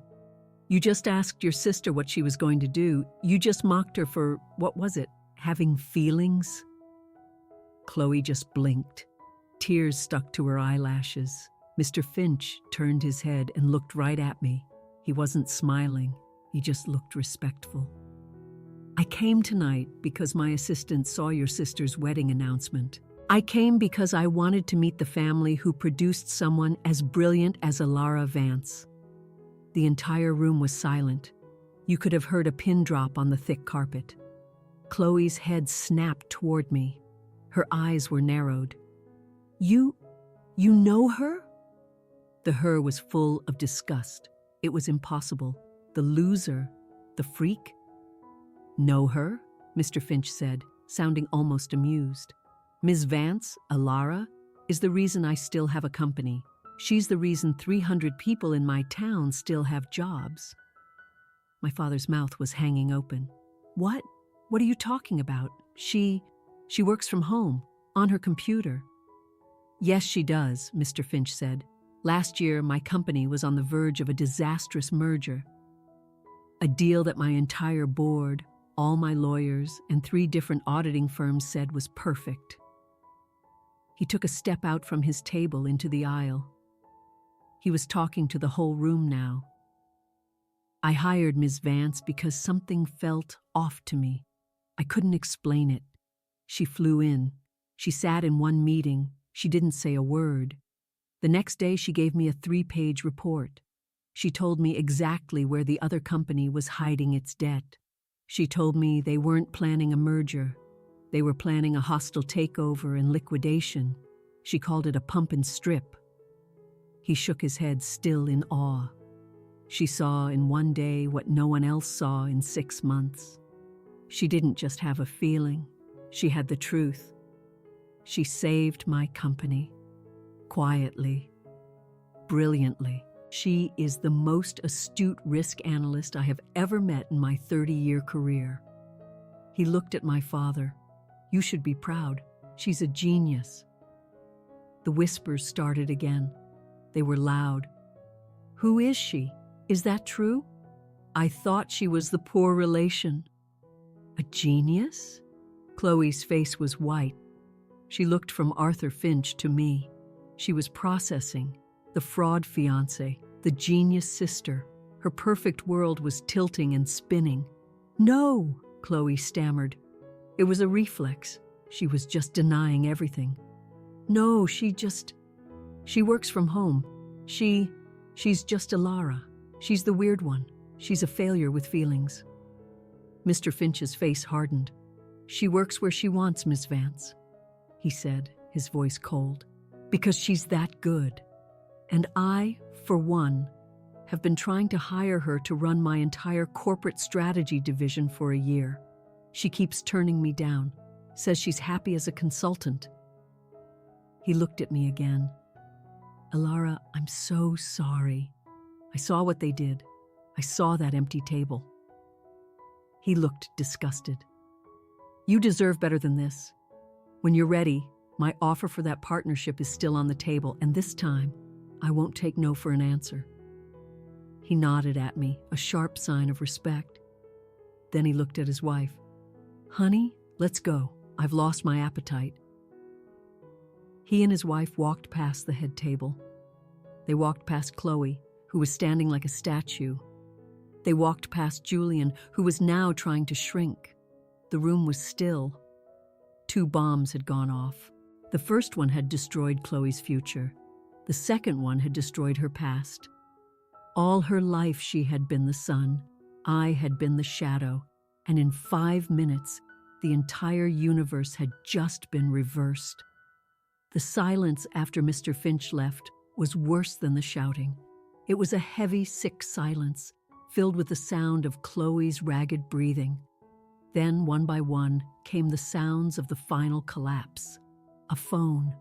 You just asked your sister what she was going to do. You just mocked her for, what was it, having feelings? Chloe just blinked. Tears stuck to her eyelashes. Mr. Finch turned his head and looked right at me. He wasn't smiling. He just looked respectful. I came tonight because my assistant saw your sister's wedding announcement. I came because I wanted to meet the family who produced someone as brilliant as Alara Vance. The entire room was silent. You could have heard a pin drop on the thick carpet. Chloe's head snapped toward me. Her eyes were narrowed. You know her? The her was full of disgust. It was impossible. The loser, the freak. Know her? Mr. Finch said, sounding almost amused. Ms. Vance, Alara, is the reason I still have a company. She's the reason 300 people in my town still have jobs. My father's mouth was hanging open. What? What are you talking about? She works from home, on her computer. Yes, she does, Mr. Finch said. Last year, my company was on the verge of a disastrous merger. A deal that my entire board, all my lawyers, and 3 different auditing firms said was perfect. He took a step out from his table into the aisle. He was talking to the whole room now. I hired Ms. Vance because something felt off to me. I couldn't explain it. She flew in. She sat in one meeting. She didn't say a word. The next day, she gave me a 3-page report. She told me exactly where the other company was hiding its debt. She told me they weren't planning a merger. They were planning a hostile takeover and liquidation. She called it a pump and strip. He shook his head, still in awe. She saw in one day what no one else saw in 6 months. She didn't just have a feeling. She had the truth. She saved my company. Quietly. Brilliantly. She is the most astute risk analyst I have ever met in my 30-year career. He looked at my father. You should be proud. She's a genius. The whispers started again. They were loud. Who is she? Is that true? I thought she was the poor relation. A genius? Chloe's face was white. She looked from Arthur Finch to me. She was processing. The fraud fiancé, the genius sister. Her perfect world was tilting and spinning. No, Chloe stammered. It was a reflex. She was just denying everything. No, she works from home. She's just Alara. She's the weird one. She's a failure with feelings. Mr. Finch's face hardened. She works where she wants, Miss Vance, he said, his voice cold. Because she's that good. And I, for one, have been trying to hire her to run my entire corporate strategy division for a year. She keeps turning me down, says she's happy as a consultant. He looked at me again. Alara, I'm so sorry. I saw what they did. I saw that empty table. He looked disgusted. You deserve better than this. When you're ready, my offer for that partnership is still on the table, and this time, I won't take no for an answer. He nodded at me, a sharp sign of respect. Then he looked at his wife. Honey, let's go. I've lost my appetite. He and his wife walked past the head table. They walked past Chloe, who was standing like a statue. They walked past Julian, who was now trying to shrink. The room was still. 2 bombs had gone off. The first one had destroyed Chloe's future. The second one had destroyed her past. All her life she had been the sun. I had been the shadow. And in 5 minutes, the entire universe had just been reversed. The silence after Mr. Finch left was worse than the shouting. It was a heavy, sick silence, filled with the sound of Chloe's ragged breathing. Then, one by one, came the sounds of the final collapse. A phone.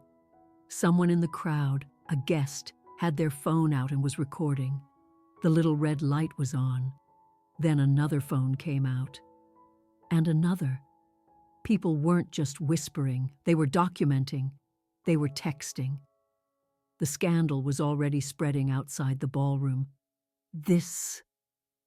Someone in the crowd, a guest, had their phone out and was recording. The little red light was on. Then another phone came out. And another. People weren't just whispering, they were documenting. They were texting. The scandal was already spreading outside the ballroom. This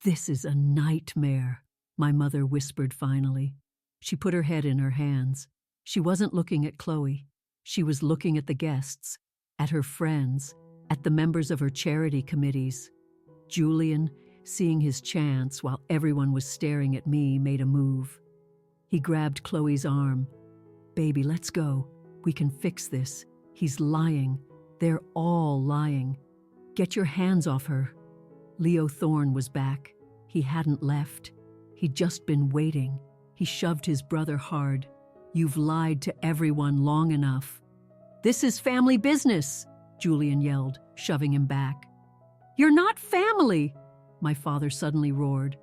is a nightmare, my mother whispered finally. She put her head in her hands. She wasn't looking at Chloe. She was looking at the guests, at her friends, at the members of her charity committees. Julian, seeing his chance while everyone was staring at me, made a move. He grabbed Chloe's arm. "Baby, let's go. We can fix this. He's lying. They're all lying. Get your hands off her." Leo Thorne was back. He hadn't left. He'd just been waiting. He shoved his brother hard. "You've lied to everyone long enough." "This is family business," Julian yelled, shoving him back. "You're not family," my father suddenly roared.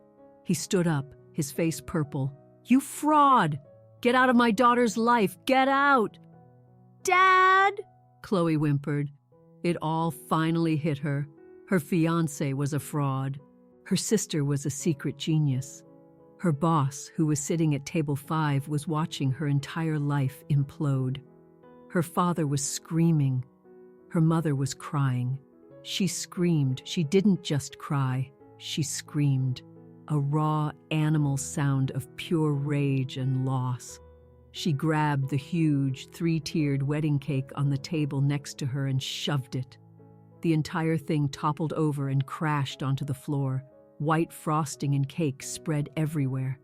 He stood up, his face purple. "You fraud! Get out of my daughter's life! Get out!" "Dad!" Chloe whimpered. It all finally hit her. Her fiancé was a fraud. Her sister was a secret genius. Her boss, who was sitting at table 5, was watching her entire life implode. Her father was screaming. Her mother was crying. She screamed. She didn't just cry. She screamed. A raw animal sound of pure rage and loss. She grabbed the huge, 3-tiered wedding cake on the table next to her and shoved it. The entire thing toppled over and crashed onto the floor. White frosting and cake spread everywhere.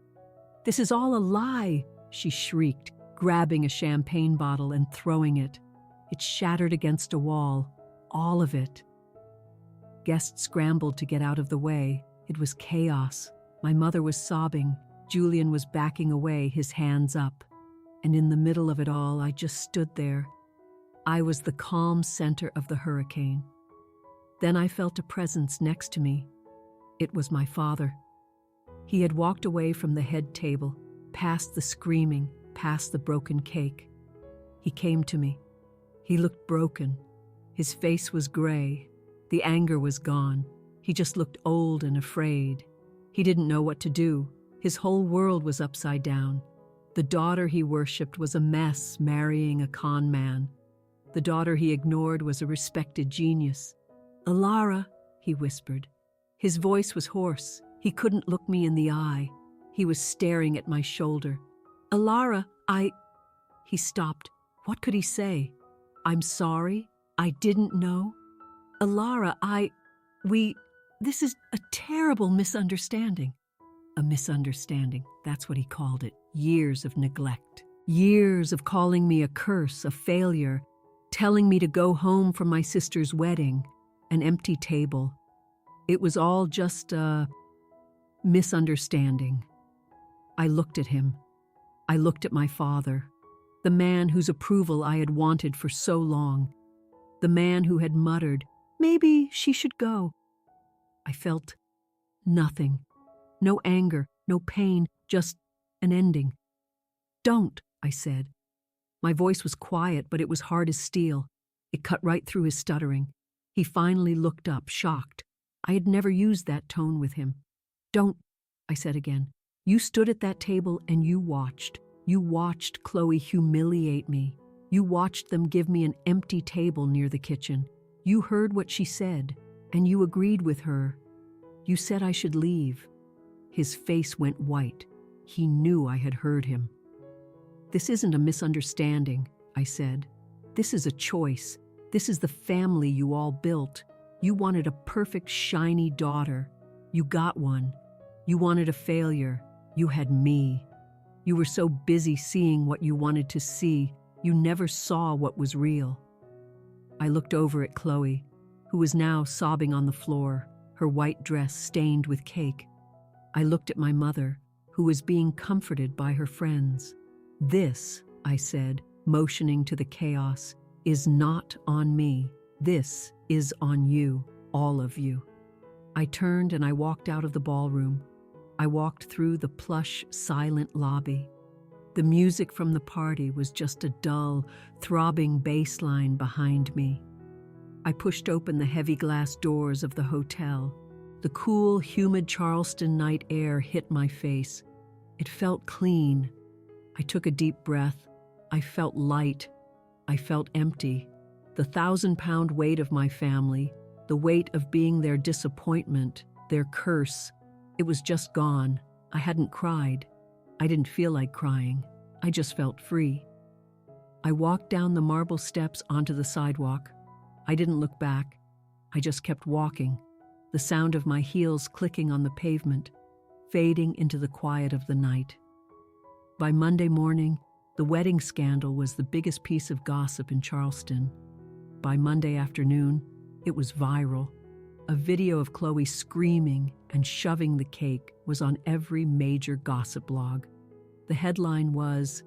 "This is all a lie," she shrieked, grabbing a champagne bottle and throwing it. It shattered against a wall, all of it. Guests scrambled to get out of the way. It was chaos. My mother was sobbing. Julian was backing away, his hands up. And in the middle of it all, I just stood there. I was the calm center of the hurricane. Then I felt a presence next to me. It was my father. He had walked away from the head table, past the screaming, past the broken cake. He came to me. He looked broken. His face was gray. The anger was gone. He just looked old and afraid. He didn't know what to do. His whole world was upside down. The daughter he worshipped was a mess, marrying a con man. The daughter he ignored was a respected genius. "Alara," he whispered. His voice was hoarse. He couldn't look me in the eye. He was staring at my shoulder. "Alara, He stopped. What could he say? "I'm sorry. I didn't know." "Alara, This is a terrible misunderstanding." A misunderstanding, that's what he called it. Years of neglect. Years of calling me a curse, a failure, telling me to go home from my sister's wedding, an empty table. It was all just a misunderstanding. I looked at him. I looked at my father, the man whose approval I had wanted for so long, the man who had muttered, "Maybe she should go." I felt nothing. No anger, no pain, just an ending. "Don't," I said. My voice was quiet, but it was hard as steel. It cut right through his stuttering. He finally looked up, shocked. I had never used that tone with him. "Don't," I said again. "You stood at that table and you watched. You watched Chloe humiliate me. You watched them give me an empty table near the kitchen. You heard what she said, and you agreed with her. You said I should leave." His face went white. He knew I had heard him. "This isn't a misunderstanding," I said. "This is a choice. This is the family you all built. You wanted a perfect, shiny daughter. You got one. You wanted a failure. You had me. You were so busy seeing what you wanted to see, you never saw what was real." I looked over at Chloe, who was now sobbing on the floor, her white dress stained with cake. I looked at my mother, who was being comforted by her friends. "This," I said, motioning to the chaos, is not on me. This is on you, all of you." I turned and I walked out of the ballroom. I walked through the plush, silent lobby. The music from the party was just a dull, throbbing bass line behind me. I pushed open the heavy glass doors of the hotel. The cool, humid Charleston night air hit my face. It felt clean. I took a deep breath. I felt light. I felt empty. The 1,000-pound weight of my family, the weight of being their disappointment, their curse, it was just gone. I hadn't cried. I didn't feel like crying. I just felt free. I walked down the marble steps onto the sidewalk. I didn't look back. I just kept walking, the sound of my heels clicking on the pavement, fading into the quiet of the night. By Monday morning, the wedding scandal was the biggest piece of gossip in Charleston. By Monday afternoon, it was viral. A video of Khloe screaming and shoving the cake was on every major gossip blog. The headline was,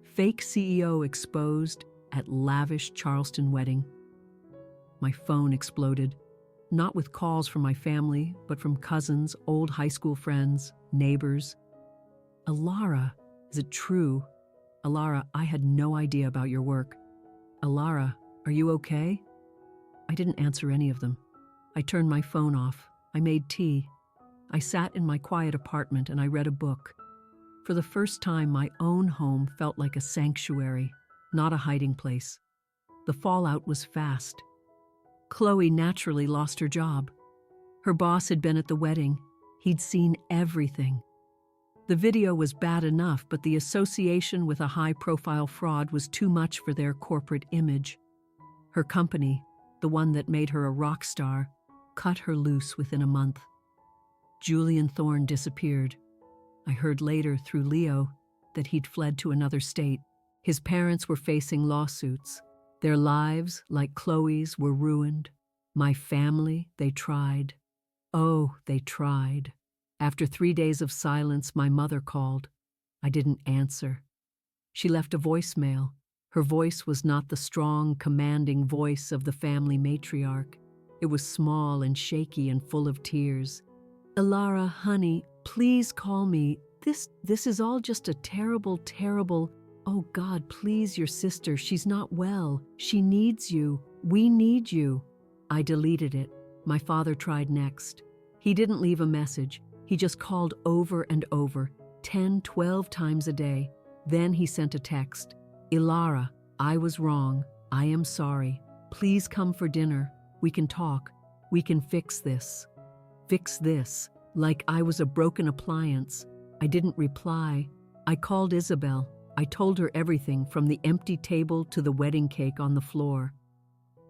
"Fake CEO Exposed at Lavish Charleston Wedding." My phone exploded, not with calls from my family, but from cousins, old high school friends, neighbors. "Alara, is it true? Alara, I had no idea about your work. Alara, are you okay?" I didn't answer any of them. I turned my phone off. I made tea. I sat in my quiet apartment and I read a book. For the first time, my own home felt like a sanctuary, not a hiding place. The fallout was fast. Khloe naturally lost her job. Her boss had been at the wedding. He'd seen everything. The video was bad enough, but the association with a high-profile fraud was too much for their corporate image. Her company, the one that made her a rock star, cut her loose within a month. Julian Thorne disappeared. I heard later through Leo that he'd fled to another state. His parents were facing lawsuits. Their lives, like Khloe's, were ruined. My family, they tried. Oh, they tried. After 3 days of silence, my mother called. I didn't answer. She left a voicemail. Her voice was not the strong, commanding voice of the family matriarch. It was small and shaky and full of tears. "Alara, honey, please call me. This is all just a terrible, terrible... Oh God, please, your sister, she's not well. She needs you. We need you." I deleted it. My father tried next. He didn't leave a message. He just called over and over, 10, 12 times a day. Then he sent a text. "Alara, I was wrong. I am sorry. Please come for dinner. We can talk. We can fix this." Fix this, like I was a broken appliance. I didn't reply. I called Isabel. I told her everything from the empty table to the wedding cake on the floor.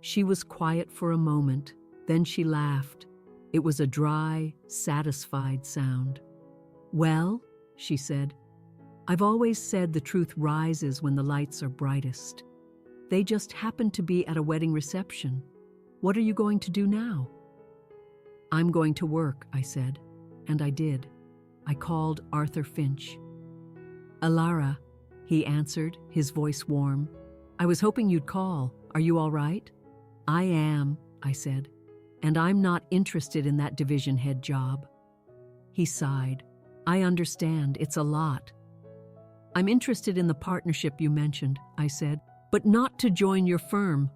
She was quiet for a moment. Then she laughed. It was a dry, satisfied sound. "Well," she said, "I've always said the truth rises when the lights are brightest. They just happened to be at a wedding reception. What are you going to do now?" "I'm going to work," I said, and I did. I called Arthur Finch. "Alara," he answered, his voice warm. "I was hoping you'd call. Are you all right?" "I am," I said, "and I'm not interested in that division head job." He sighed. "I understand, it's a lot." "I'm interested in the partnership you mentioned," I said, "but not to join your firm.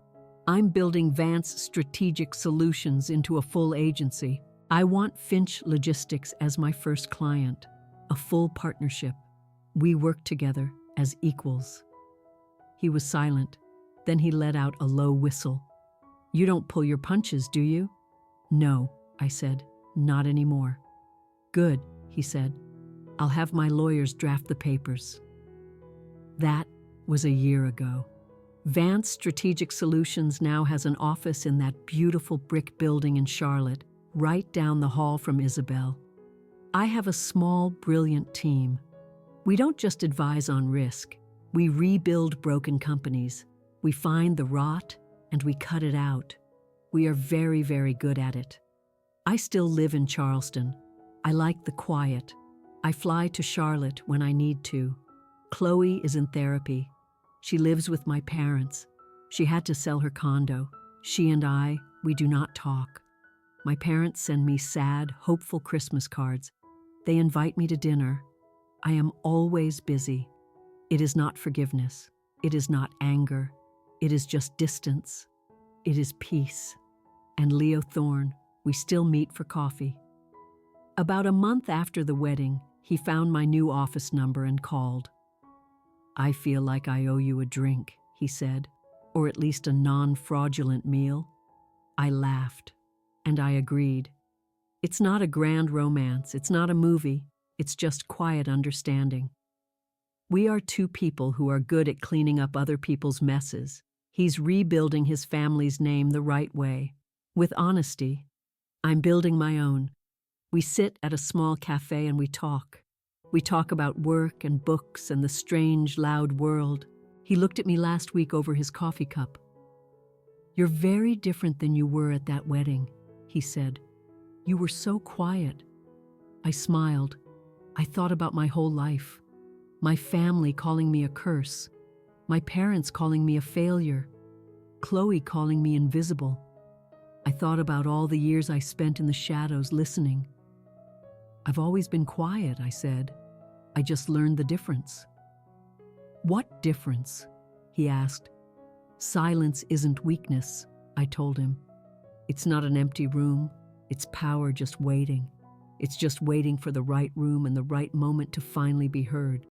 I'm building Vance Strategic Solutions into a full agency. I want Finch Logistics as my first client, a full partnership. We work together as equals." He was silent. Then he let out a low whistle. "You don't pull your punches, do you?" "No," I said, "not anymore." "Good," he said. "I'll have my lawyers draft the papers." That was a year ago. Vance Strategic Solutions now has an office in that beautiful brick building in Charlotte, right down the hall from Isabel. I have a small, brilliant team. We don't just advise on risk. We rebuild broken companies. We find the rot and we cut it out. We are very, very good at it. I still live in Charleston. I like the quiet. I fly to Charlotte when I need to. Khloe is in therapy. She lives with my parents. She had to sell her condo. She and I, we do not talk. My parents send me sad, hopeful Christmas cards. They invite me to dinner. I am always busy. It is not forgiveness. It is not anger. It is just distance. It is peace. And Leo Thorne, we still meet for coffee. About a month after the wedding, he found my new office number and called. "I feel like I owe you a drink," he said, "or at least a non-fraudulent meal." I laughed, and I agreed. It's not a grand romance, it's not a movie, it's just quiet understanding. We are two people who are good at cleaning up other people's messes. He's rebuilding his family's name the right way, with honesty. I'm building my own. We sit at a small cafe and we talk. We talk about work and books and the strange, loud world. He looked at me last week over his coffee cup. "You're very different than you were at that wedding," he said. "You were so quiet." I smiled. I thought about my whole life. My family calling me a curse. My parents calling me a failure. Chloe calling me invisible. I thought about all the years I spent in the shadows listening. "I've always been quiet," I said. "I just learned the difference." "What difference?" he asked. "Silence isn't weakness," I told him. "It's not an empty room. It's power just waiting. It's just waiting for the right room and the right moment to finally be heard."